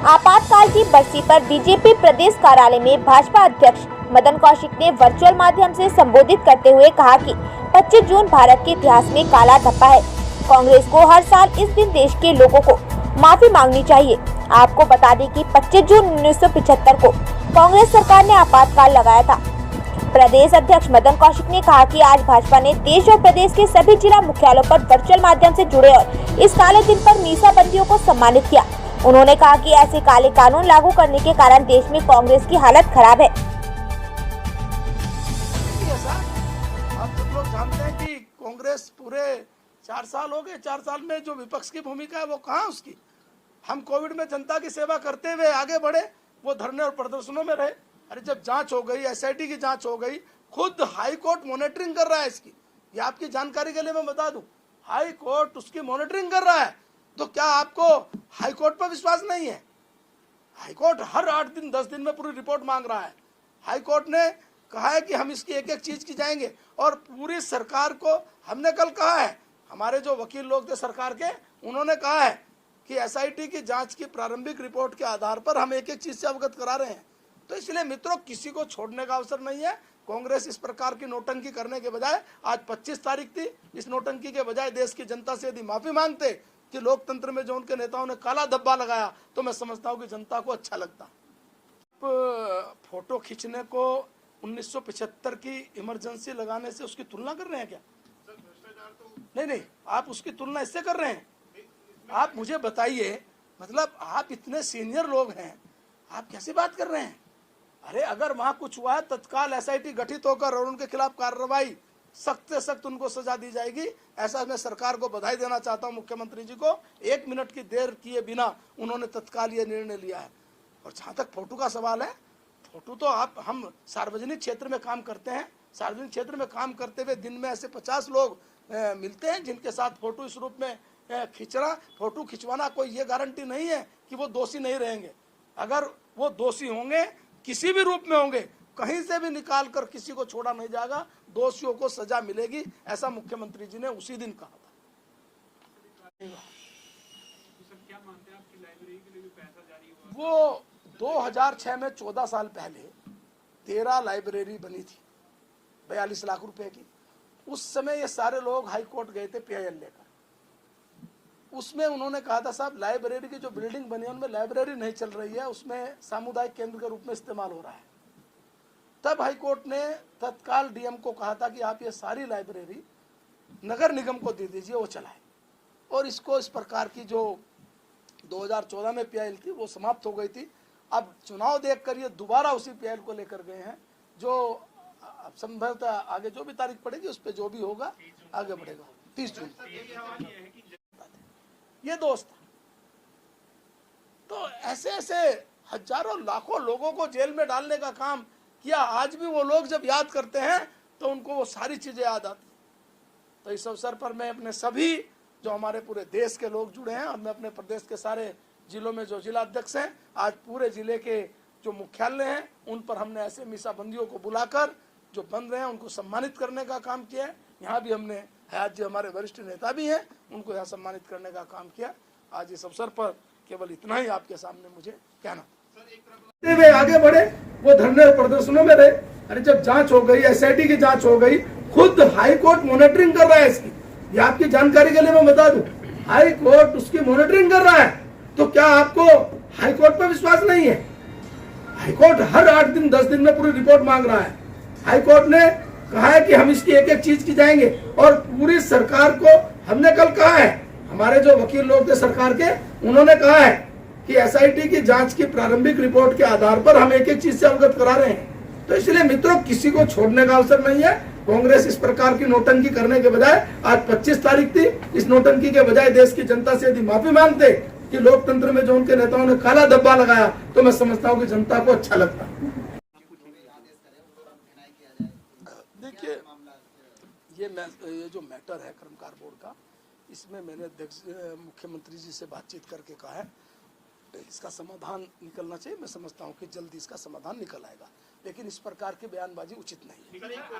आपातकाल की बरसी पर बीजेपी प्रदेश कार्यालय में भाजपा अध्यक्ष मदन कौशिक ने वर्चुअल माध्यम से संबोधित करते हुए कहा कि 25 जून भारत के इतिहास में काला धब्बा है। कांग्रेस को हर साल इस दिन देश के लोगों को माफी मांगनी चाहिए। आपको बता दें कि 25 जून 1975 को कांग्रेस सरकार ने आपातकाल लगाया था। प्रदेश अध्यक्ष मदन कौशिक ने कहा कि आज भाजपा ने देश और प्रदेश के सभी जिला मुख्यालयों पर वर्चुअल माध्यम से जुड़े और इस काले दिन पर मीसाबंदियों को सम्मानित किया। उन्होंने कहा कि ऐसे काले कानून लागू करने के कारण देश में कांग्रेस की हालत खराब है। आप सब लोग जानते हैं कि कांग्रेस पूरे 4 साल हो गए। 4 साल में जो विपक्ष की भूमिका है वो कहाँ उसकी। हम कोविड में जनता की सेवा करते हुए आगे बढ़े, वो धरने और प्रदर्शनों में रहे। अरे जब जांच हो गई, एसआईटी की जांच हो गई, खुद हाई कोर्ट मॉनिटरिंग कर रहा है इसकी। ये आपकी जानकारी के लिए मैं बता दूं, हाई कोर्ट उसकी मॉनिटरिंग कर रहा है। तो क्या आपको हाई कोर्ट पर विश्वास नहीं है? हाई कोर्ट हर 8 दिन 10 दिन में पूरी रिपोर्ट मांग रहा है। हाई कोर्ट ने कहा है कि हम इसकी एक एक चीज की जाएंगे और पूरी सरकार को हमने कल कहा है, हमारे जो वकील लोग थे सरकार के, उन्होंने कहा है कि एसआईटी की जांच की प्रारंभिक रिपोर्ट के आधार पर हम एक एक चीज से अवगत करा रहे हैं। तो इसलिए मित्रों, किसी को छोड़ने का अवसर नहीं है। कांग्रेस इस प्रकार की नौटंकी करने के बजाय, आज 25 तारीख थी, इस नौटंकी के बजाय देश की जनता से यदि माफी मांगते कि लोकतंत्र में जो उनके नेताओं ने काला धब्बा लगाया, तो मैं समझता हूं कि जनता को अच्छा लगता। फोटो खींचने को 1975 की इमरजेंसी लगाने से उसकी तुलना कर रहे हैं क्या? नहीं, आप उसकी तुलना इससे कर रहे हैं। आप मुझे बताइए, मतलब आप इतने सीनियर लोग हैं, आप कैसी बात कर रहे हैं? अरे अगर वहां कुछ हुआ है, तत्काल एसआईटी गठित होकर और उनके खिलाफ कार्रवाई, सख्त से सख्त उनको सजा दी जाएगी। ऐसा मैं सरकार को बधाई देना चाहता हूं, मुख्यमंत्री जी को। 1 मिनट की देर किए बिना उन्होंने तत्काल ये निर्णय लिया है। और जहां तक फोटो का सवाल है, फोटो तो हम सार्वजनिक क्षेत्र में काम करते हैं। सार्वजनिक क्षेत्र में काम करते हुए दिन में ऐसे 50 लोग मिलते हैं जिनके साथ फोटो इस रूप में खींचना, फोटो खिंचवाना कोई ये गारंटी नहीं है कि वो दोषी नहीं रहेंगे। अगर वो दोषी होंगे, किसी भी रूप में होंगे, कहीं से भी निकाल कर किसी को छोड़ा नहीं जाएगा, दोषियों को सजा मिलेगी। ऐसा मुख्यमंत्री जी ने उसी दिन कहा था। वो 2006 में 14 साल पहले 13 लाइब्रेरी बनी थी 42 लाख रुपए की। उस समय ये सारे लोग हाई कोर्ट गए थे पीआईएल लेकर। उसमें उन्होंने कहा था, साहब लाइब्रेरी की जो बिल्डिंग बनी है उनमें लाइब्रेरी नहीं चल रही है, उसमें सामुदायिक केंद्र के रूप में इस्तेमाल हो रहा है। तब हाई कोर्ट ने तत्काल डीएम को कहा था कि आप ये सारी लाइब्रेरी नगर निगम को दे दीजिए, वो चलाए। और इसको इस प्रकार की जो 2014 में पीआईएल थी वो समाप्त हो गई थी। अब चुनाव देखकर ये दोबारा उसी पीआईएल को लेकर गए हैं, जो संभवतः आगे जो भी तारीख पड़ेगी उस पर जो भी होगा आगे बढ़ेगा। 30 जून ये दोस्त। तो ऐसे ऐसे हजारों लाखों लोगों को जेल में डालने का काम किया। आज भी वो लोग जब याद करते हैं तो उनको वो सारी चीजें याद आती। तो इस अवसर पर मैं अपने सभी जो हमारे पूरे देश के लोग जुड़े हैं, और मैं अपने प्रदेश के सारे जिलों में जो जिला अध्यक्ष हैं, आज पूरे जिले के जो मुख्यालय हैं उन पर हमने ऐसे मीसाबंदियों को बुलाकर जो बन रहे हैं उनको सम्मानित करने का काम किया है। यहाँ भी हमने हयात जी हमारे वरिष्ठ नेता भी हैं, उनको यहाँ सम्मानित करने का काम किया। आज इस अवसर पर केवल इतना ही आपके सामने मुझे कहना। वे आगे बढ़े, वो धरने और प्रदर्शनों में रहे। अरे जब जांच हो गई, एसआईटी की जांच हो गई, खुद हाई कोर्ट मॉनिटरिंग कर रहा है इसकी। ये आपकी जानकारी के लिए मैं बता दूं, हाई कोर्ट उसकी मॉनिटरिंग कर रहा है। तो क्या आपको हाई कोर्ट पर विश्वास नहीं है? हाई कोर्ट हर 8 दिन 10 दिन में पूरी रिपोर्ट मांग रहा है। हाई कोर्ट ने कहा है कि हम इसकी एक एक चीज की जाएंगे और पूरी सरकार को हमने कल कहा है, हमारे जो वकील लोग थे सरकार के, उन्होंने कहा है कि एसआईटी की जांच की प्रारंभिक रिपोर्ट के आधार पर हम एक एक चीज से अवगत करा रहे हैं। तो इसलिए मित्रों, किसी को छोड़ने का अवसर नहीं है। कांग्रेस इस प्रकार की नौटंकी करने के बजाय, आज 25 तारीख थी, इस नौटंकी के बजाय देश की जनता से यदि माफी मांगते कि लोकतंत्र में जो उनके नेताओं ने काला धब्बा लगाया, तो मैं समझता हूँ कि जनता को अच्छा लगता। देखिए, ये जो मैटर है कर्मकार बोर्ड का, इसमें मैंने अध्यक्ष मुख्यमंत्री जी से बातचीत करके कहा है इसका समाधान निकलना चाहिए। मैं समझता हूँ कि जल्दी इसका समाधान निकल आएगा, लेकिन इस प्रकार की बयानबाजी उचित नहीं है।